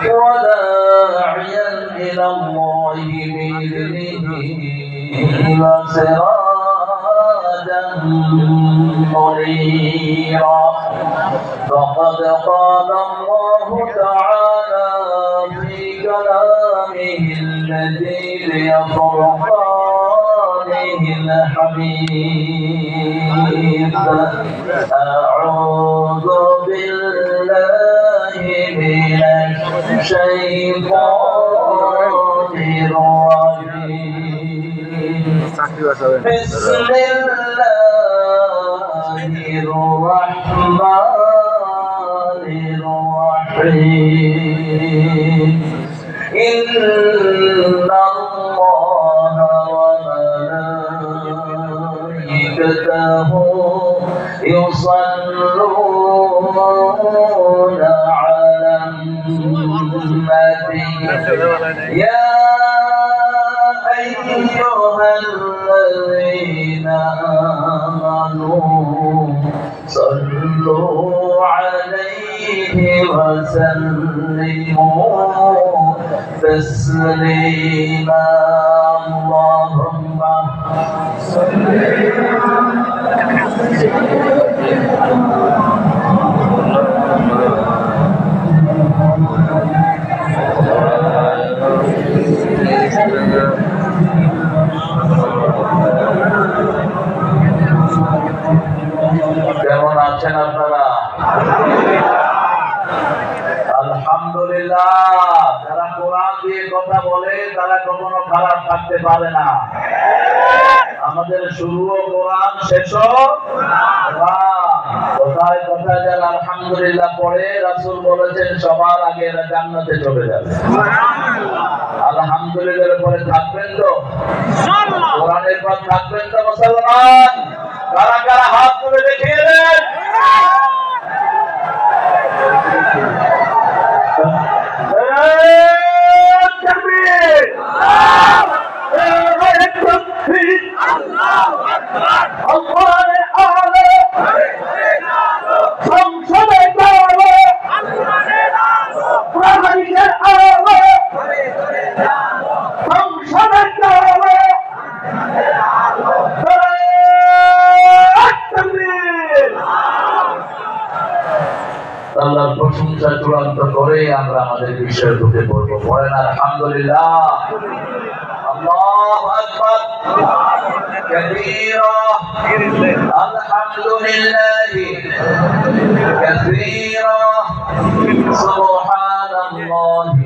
وداعيا إلى الله بإذنه وسراجا منيرا فقد قال الله تعالى في كلامه المجيد وفرقانه الحميد أعوذ بالله من الشيطان الرجيم بسم الله الرحمن الرحيم إن الله وملائكته يصلون على النبي يا أيها الذين آمنوا صلوا عليه وسلموا تسليما اللهم صل কেমন আছেন আপনারা? আলহামদুলিল্লাহ। যারা কোরআন দিয়ে কথা বলে তারা কখনো খারাপ থাকতে পারে না। আমাদের শুরুও কোরআন, শেষও কোথায় কোথায় যারা আলহামদুলিল্লাহ পড়ে রাসূল বলেছেন সবার আগে এরা জান্নাতে চলে যাবে। আলহামদুলিল্লাহ পরে থাকবেন তো? কোরআনের পর থাকবেন তো মুসলমান? কারা কারা হাত তুলে দেখিয়ে দেন। আল্লাহর প্রশংসা চূড়ান্ত করে আমরা আমাদের বিষয়ে ঢুকে পড়বো। পড়েন আলহামদুলিল্লাহ। আল্লাহু আকবার কাবীরা আলহামদুলিল্লাহি কাসীরা সুবহানাল্লাহি